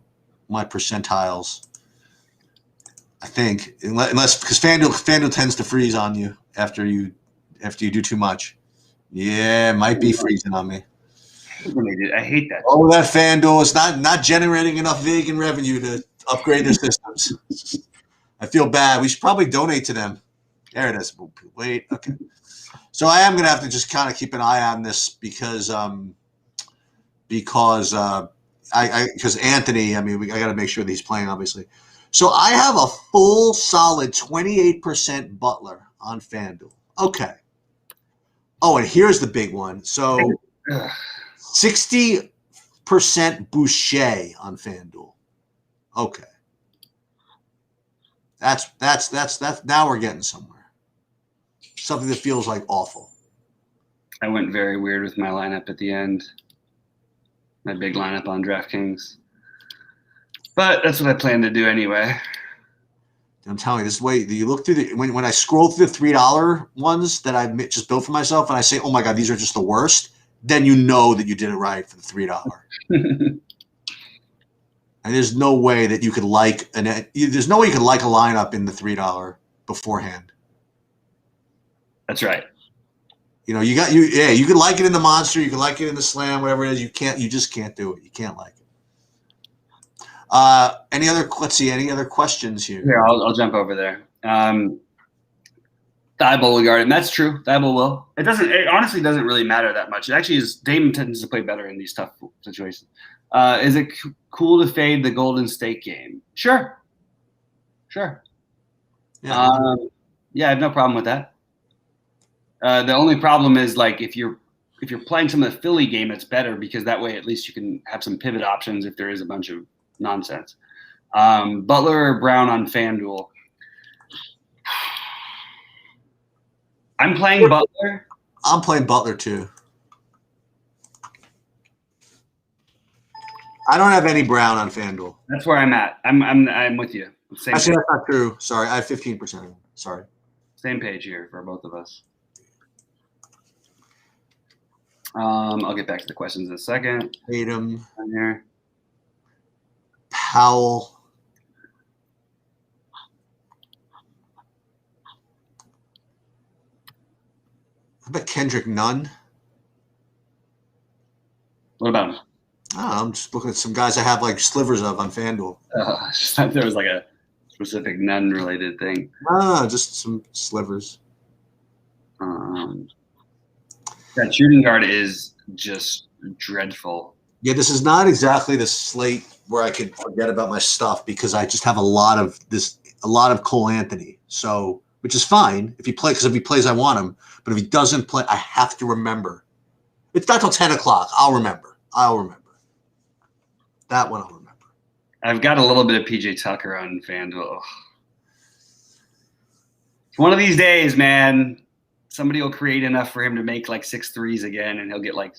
my percentiles. I think unless because FanDuel tends to freeze on you after you do too much. Yeah, it might be freezing on me. I hate that. Oh, that FanDuel is not generating enough vegan revenue to upgrade their systems. I feel bad. We should probably donate to them. There it is. Wait, okay. So I am gonna have to just kind of keep an eye on this because Anthony. I mean, I got to make sure that he's playing, obviously. So I have a full solid 28% Butler on FanDuel. Okay. Oh, and here's the big one. So 60% Boucher on FanDuel. Okay. That's now we're getting somewhere. Something that feels like awful. I went very weird with my lineup at the end. My big lineup on DraftKings. But that's what I plan to do anyway. I'm telling you, this way you look through when I scroll through the $3 ones that I just built for myself and I say, oh my God, these are just the worst, then you know that you did it right for the $3. And there's no way that you could there's no way you could like a lineup in the $3 beforehand. That's right. You could like it in the Monster, you could like it in the Slam, whatever it is. You just can't do it. You can't like it. Any other questions here? Here, I'll jump over there. Thibault will guard him. That's true. Thibault will. It honestly doesn't really matter that much. It actually is. Dame tends to play better in these tough situations. Is it cool to fade the Golden State game? Sure. Yeah, I have no problem with that. The only problem is like if you're playing some of the Philly game, it's better because that way at least you can have some pivot options if there is a bunch of nonsense. Butler or Brown on FanDuel. I'm playing Butler. I'm playing Butler too. I don't have any Brown on FanDuel. That's where I'm at. I'm with you. Same Actually, page. that's not true. Sorry, I have 15%. Sorry. Same page here for both of us. I'll get back to the questions in a second. Tatum, On here. Powell. I bet Kendrick Nunn. What about him? Oh, I'm just looking at some guys I have like slivers of on FanDuel. I just thought there was like a specific non-related thing. No, just some slivers. That shooting guard is just dreadful. Yeah, this is not exactly the slate where I could forget about my stuff because I just have a lot of Cole Anthony. So, which is fine if he plays I want him. But if he doesn't play, I have to remember. It's not till 10 o'clock. I'll remember. That one I'll remember. I've got a little bit of PJ Tucker on FanDuel. It's one of these days, man. Somebody will create enough for him to make like 6 threes again, and he'll get like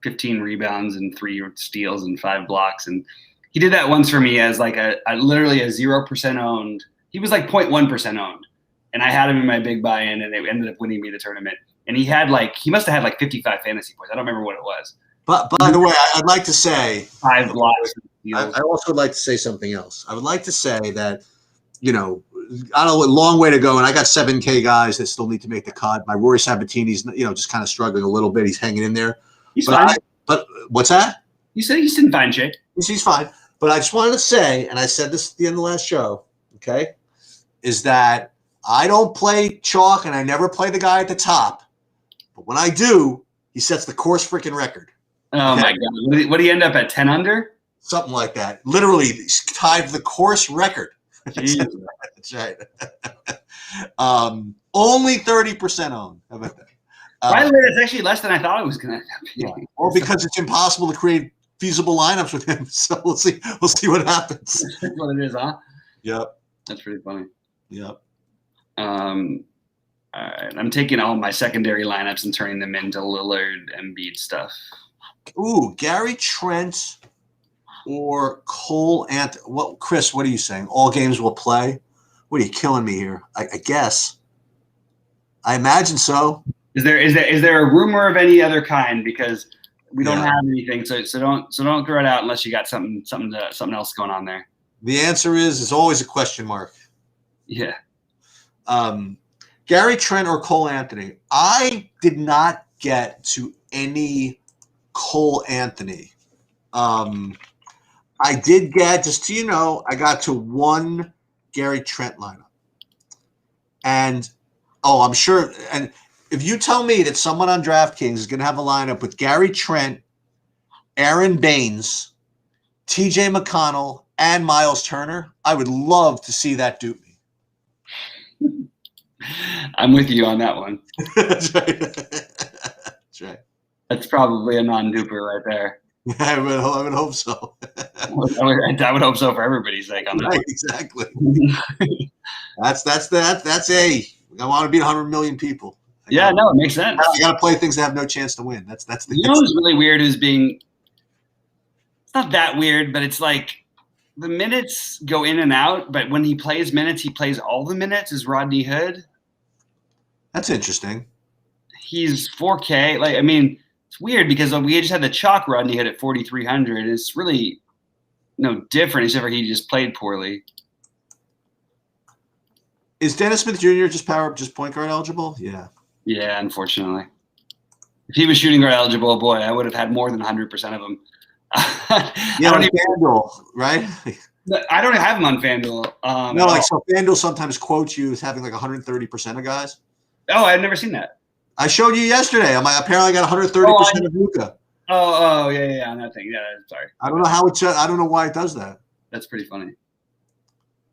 15 rebounds and 3 steals and 5 blocks. And he did that once for me as like a literally a 0% owned. He was like 0.1% owned, and I had him in my big buy-in, and they ended up winning me the tournament. And he must have had like 55 fantasy points. I don't remember what it was. But by the way, I'd like to say 5 blocks. I also would like to say something else. I would like to say that, I don't know, a long way to go, and I got 7K guys that still need to make the cut. My Rory Sabatini's, just kind of struggling a little bit. He's hanging in there. He's fine. But what's that? You said he's in fine shape. He's fine. But I just wanted to say, and I said this at the end of the last show, okay, is that I don't play chalk and I never play the guy at the top. But when I do, he sets the course freaking record. Oh, okay? My God. What did he end up at, 10 under? Something like that. Literally tied the course record. That's right. Only 30% owned. How about that? By the way, that's actually less than I thought it was going to end up being. Yeah. Well, because it's impossible to create feasible lineups with him. So we'll see. We'll see what happens. That's what it is, huh? Yep. That's pretty funny. Yep. All right. I'm taking all my secondary lineups and turning them into Lillard and Embiid stuff. Ooh, Gary Trent or Cole Anthony. Chris, what are you saying? All games will play? What are you killing me here? I guess. I imagine so. Is there a rumor of any other kind? Because we don't have anything, so don't throw it out unless you got something else going on there. The answer is always a question mark. Yeah. Gary Trent or Cole Anthony. I did not get to any Cole Anthony. I did get, just so you know, I got to one Gary Trent lineup. And, I'm sure, and if you tell me that someone on DraftKings is going to have a lineup with Gary Trent, Aaron Baines, TJ McConnell, and Miles Turner, I would love to see that dupe me. I'm with you on that one. That's right. That's right. That's probably a non-duper right there. I would hope so. I would hope so for everybody's sake on that. Right, exactly. That's I want to beat 100 million people. Yeah, no, it makes sense. You got to play things that have no chance to win. That's the. You know what's really weird is it's not that weird, but it's like the minutes go in and out. But when he plays minutes, he plays all the minutes. Is Rodney Hood? That's interesting. He's 4K. It's weird because we just had the chalk Rodney Hood at 4,300. It's really no different, except for he just played poorly. Is Dennis Smith Jr. just point guard eligible? Yeah. Yeah, unfortunately. If he was shooting guard eligible, boy, I would have had more than 100% of them. Yeah, on FanDuel, right? I don't have him on FanDuel. So FanDuel sometimes quotes you as having like 130% of guys. Oh, I've never seen that. I showed you yesterday. Apparently got 130% of Luka. Oh, yeah, on that thing. Yeah, sorry. I don't know I don't know why it does that. That's pretty funny.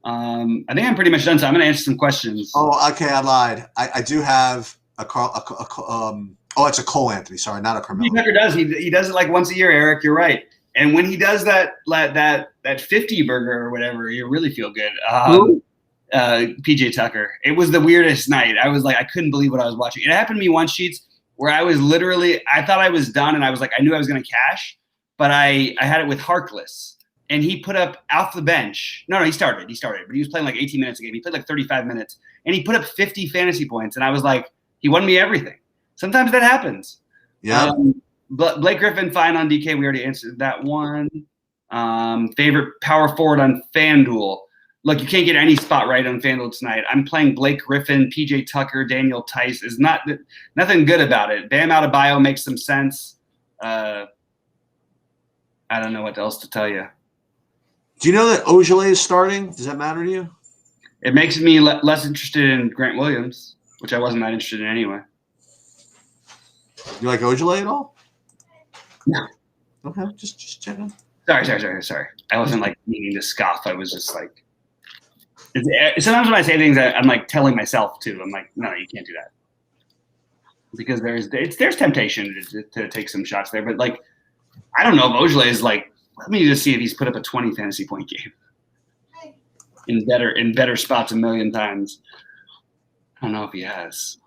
I think I'm pretty much done, so I'm going to answer some questions. Oh, okay, I lied. I do have it's a Cole Anthony. Sorry, not a Carmelo. He never does. He does it like once a year, Eric. You're right. And when he does that 50 burger or whatever, you really feel good. PJ Tucker. It was the weirdest night. I was like, I couldn't believe what I was watching. It happened to me once, Sheets, where I was literally, I thought I was done, and I was like, I knew I was going to cash, but I had it with Harkless, and he put up off the bench. No, he started, but he was playing like 18 minutes a game. He played like 35 minutes, and he put up 50 fantasy points, and I was like, he won me everything. Sometimes that happens. Yeah. Blake Griffin, fine on DK. We already answered that one. Favorite power forward on FanDuel. Look, you can't get any spot right on FanDuel tonight. I'm playing Blake Griffin, PJ Tucker, Daniel Tice. Is nothing good about it. Bam Adebayo makes some sense. I don't know what else to tell you. Do you know that Ojale is starting? Does that matter to you? It makes me less interested in Grant Williams, which I wasn't that interested in anyway. You like Ojale at all? No. Okay, just checking. Sorry. I wasn't like meaning to scoff. I was just like, sometimes when I say things, I'm like telling myself too. I'm like, no, you can't do that, because there's temptation to take some shots there. But like, I don't know if Ojale is like. Let me just see if he's put up a 20 fantasy point game in better spots a million times. I don't know if he has.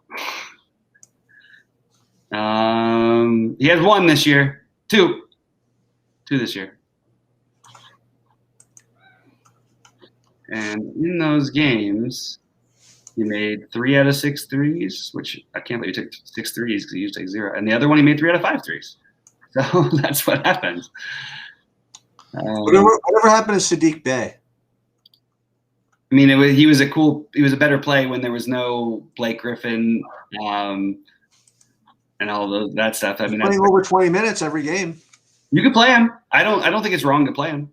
He has one this year. Two this year. And in those games, he made 3 out of 6 threes, which I can't believe he took 6 threes because he used to take 0. And the other one, he made 3 out of 5 threes. So that's what happens. Whatever happened to Sadiq Bey? I mean, he was a better play when there was no Blake Griffin and all that stuff. I mean, playing over 20 minutes every game. You could play him. I don't think it's wrong to play him.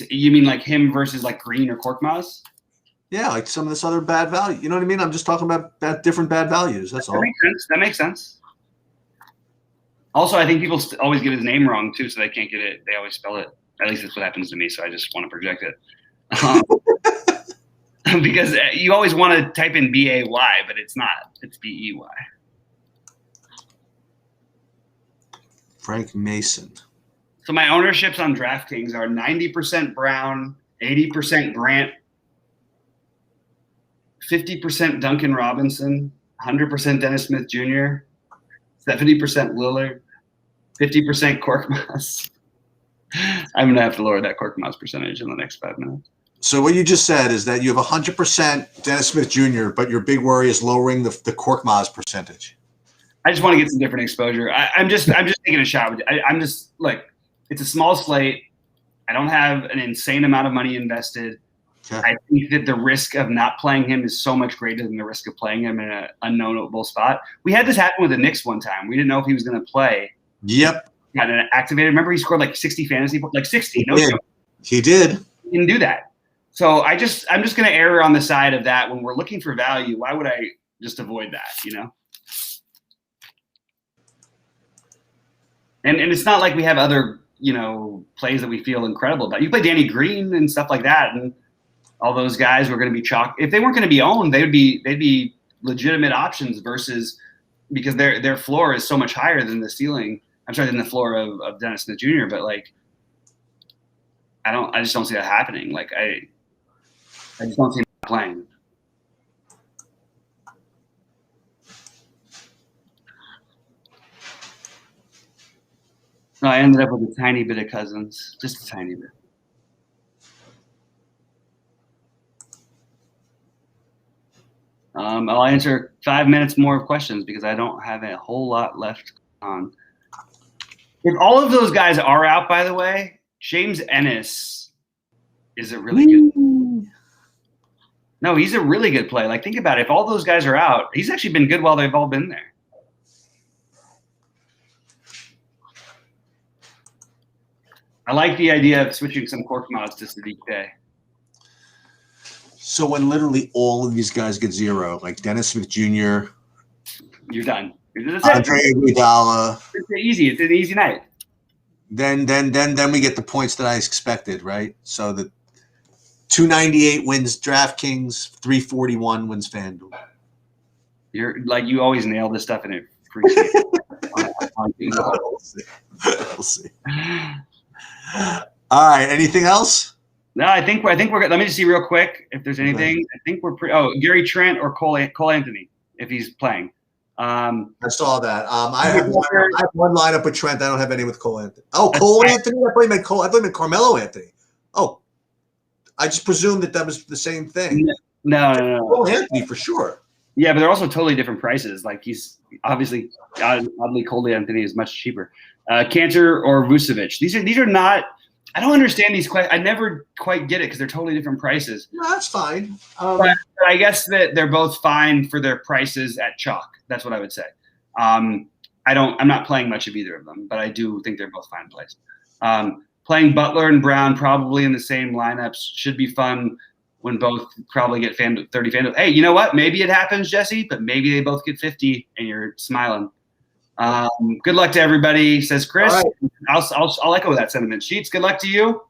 You mean like him versus like Green or Korkmaz? Yeah, like some of this other bad value. You know what I mean? I'm just talking about different bad values. That's all. That makes sense. Also, I think people always get his name wrong too, so they can't get it. They always spell it. At least that's what happens to me. So I just want to project it. Because you always want to type in B-A-Y, but it's not. It's B-E-Y. Frank Mason. So my ownerships on DraftKings are 90% Brown, 80% Grant, 50% Duncan Robinson, 100% Dennis Smith Jr., 70% Lillard, 50% Korkmaz. I'm going to have to lower that Korkmaz percentage in the next 5 minutes. So what you just said is that you have 100% Dennis Smith Jr., but your big worry is lowering the Korkmaz percentage. I just want to get some different exposure. I'm just taking a shot. I'm just like, it's a small slate. I don't have an insane amount of money invested. Okay. I think that the risk of not playing him is so much greater than the risk of playing him in an unknowable spot. We had this happen with the Knicks one time. We didn't know if he was going to play. Yep. Got activated. Remember, he scored like 60 fantasy, like 60. He did. He didn't do that. So I'm just going to err on the side of that. When we're looking for value, why would I just avoid that? You know. And it's not like we have other plays that we feel incredible about. You play Danny Green and stuff like that, and all those guys were going to be chalk. If they weren't going to be owned, they'd be legitimate options versus because their floor is so much higher than the ceiling. I'm sorry, than the floor of Dennis Smith Jr. But like, I just don't see that happening. Like I just don't see him playing. No, I ended up with a tiny bit of Cousins, just a tiny bit. I'll answer 5 minutes more of questions because I don't have a whole lot left on. If all of those guys are out, by the way, James Ennis is a really good. No, he's a really good play. Like, think about it. If all those guys are out, he's actually been good while they've all been there. I like the idea of switching some Korkmaz to Sadiq Bey. So when literally all of these guys get 0, like Dennis Smith Jr., you're done. Andre Iguodala. It's easy. It's an easy night. Then we get the points that I expected, right? So the 298 wins DraftKings, 341 wins FanDuel. You always nail this stuff, and it freaks me out. We'll see. All right. Anything else? No, I think we're good. Let me just see real quick if there's anything. I think we're Gary Trent or Cole Anthony if he's playing. I saw that. I have one lineup with Trent. I don't have any with Cole Anthony. Oh, Cole Anthony. I thought you meant Cole. I thought you meant Carmelo Anthony. Oh, I just presumed that was the same thing. No. Cole Anthony for sure. Yeah, but they're also totally different prices. Like he's obviously oddly Cole Anthony is much cheaper. Kanter or Vucevic. These are not. I don't understand these questions. I never quite get it because they're totally different prices. No, that's fine. But I guess that they're both fine for their prices at chalk. That's what I would say. I'm not playing much of either of them, but I do think they're both fine plays. Playing Butler and Brown probably in the same lineups should be fun when both probably get 30 FanDuel. Hey, you know what? Maybe it happens, Jesse, but maybe they both get 50 and you're smiling. Good luck to everybody, says Chris. Right. I'll echo that sentiment. Sheets, good luck to you.